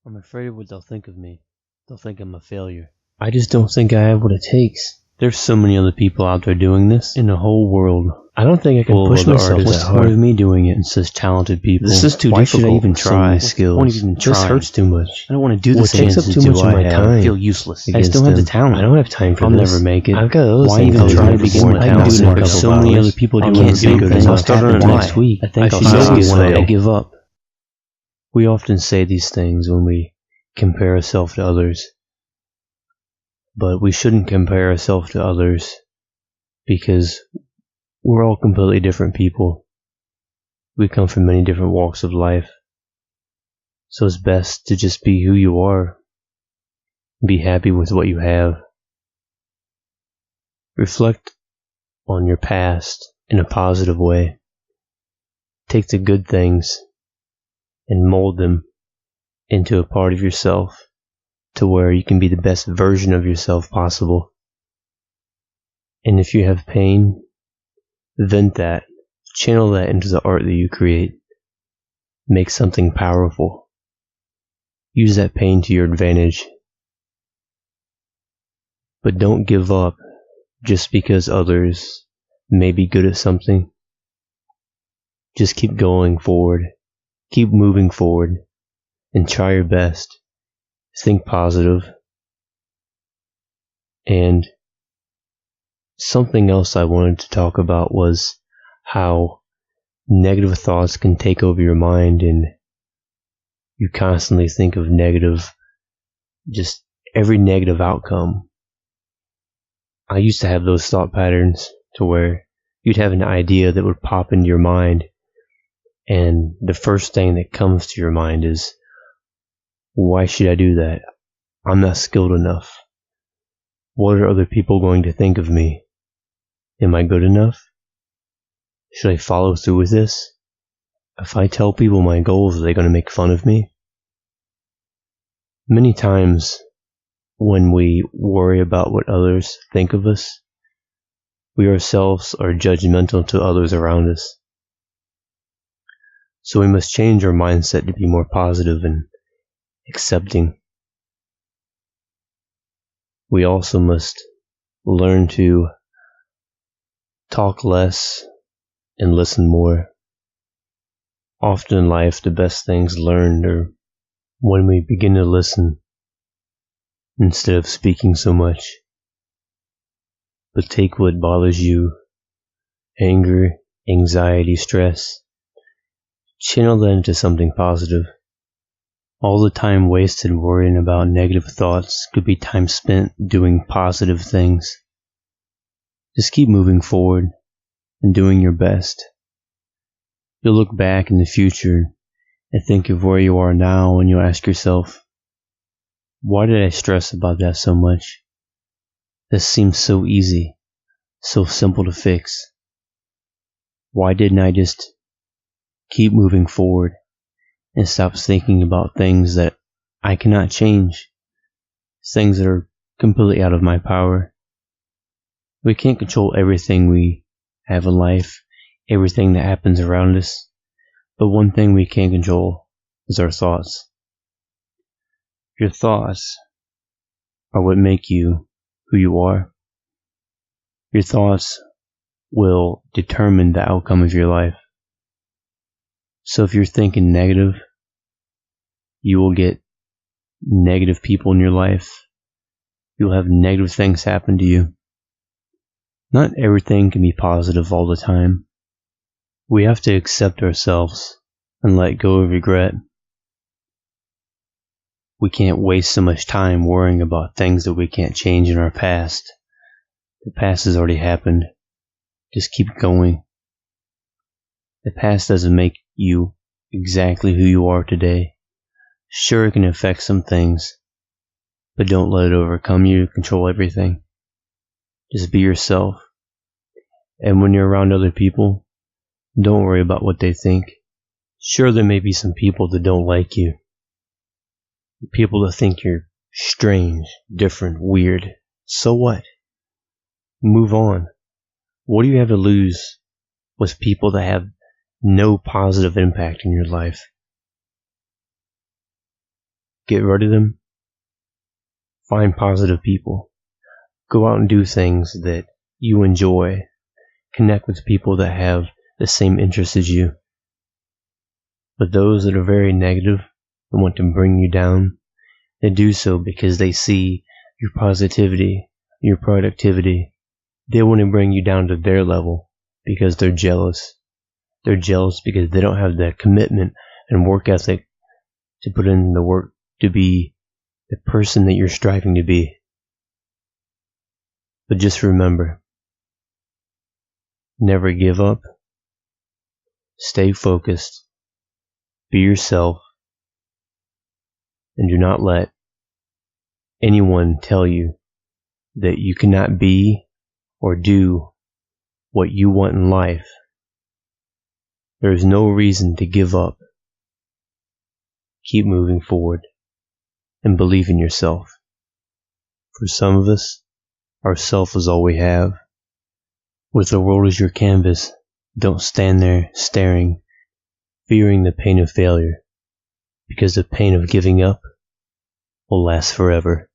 I'm afraid of what they'll think of me. They'll think I'm a failure. I just don't think I have what it takes. There's so many other people out there doing this in the whole world. I don't think I can push myself. What's the point of me doing it? It's such talented people. This is too difficult. Why should I even try? Skills. I won't even try. This hurts too much. I don't want to do this. It takes up too much of my time. I feel useless. I still have the talent. I don't have time for this. I'll never make it. I've got other things. Why even try to begin with? There's so many other people doing the same thing. I'll start on it next week. I think I'll fail. I give up. We often say these things when we compare ourselves to others. But we shouldn't compare ourselves to others because we're all completely different people. We come from many different walks of life. So it's best to just be who you are. Be happy with what you have. Reflect on your past in a positive way. Take the good things and mold them into a part of yourself to where you can be the best version of yourself possible. And if you have pain, vent that, channel that into the art that you create. Make something powerful. Use that pain to your advantage. But don't give up just because others may be good at something. Just keep going forward. Keep moving forward. And try your best. Think positive. And something else I wanted to talk about was how negative thoughts can take over your mind and you constantly think of negative, just every negative outcome. I used to have those thought patterns to where you'd have an idea that would pop into your mind and the first thing that comes to your mind is, why should I do that? I'm not skilled enough. What are other people going to think of me? Am I good enough? Should I follow through with this? If I tell people my goals, are they going to make fun of me? Many times when we worry about what others think of us, we ourselves are judgmental to others around us. So we must change our mindset to be more positive and accepting. We also must learn to talk less and listen more. Often in life, the best things learned are when we begin to listen instead of speaking so much. But take what bothers you, anger, anxiety, stress, channel that into something positive. All the time wasted worrying about negative thoughts could be time spent doing positive things. Just keep moving forward and doing your best. You'll look back in the future and think of where you are now and you'll ask yourself, why did I stress about that so much? This seems so easy, so simple to fix. Why didn't I just keep moving forward and stop thinking about things that I cannot change, things that are completely out of my power? We can't control everything we have in life, everything that happens around us, but one thing we can control is our thoughts. Your thoughts are what make you who you are. Your thoughts will determine the outcome of your life. So if you're thinking negative, you will get negative people in your life. You'll have negative things happen to you. Not everything can be positive all the time. We have to accept ourselves and let go of regret. We can't waste so much time worrying about things that we can't change in our past. The past has already happened. Just keep going. The past doesn't make you exactly who you are today. Sure, it can affect some things, but don't let it overcome you to control everything. Just be yourself. And when you're around other people, don't worry about what they think. Sure, there may be some people that don't like you. People that think you're strange, different, weird. So what? Move on. What do you have to lose with people that have no positive impact in your life? get rid of them. Find positive people. Go out and do things that you enjoy. Connect with people that have the same interests as you. But those that are very negative and want to bring you down, they do so because they see your positivity, your productivity. They want to bring you down to their level because they're jealous. They're jealous because they don't have the commitment and work ethic to put in the work to be the person that you're striving to be. But just remember, never give up. Stay focused. Be yourself. And do not let anyone tell you that you cannot be or do what you want in life. There is no reason to give up. Keep moving forward and believe in yourself. For some of us, ourself is all we have. With the world as your canvas, don't stand there staring, fearing the pain of failure, because the pain of giving up will last forever.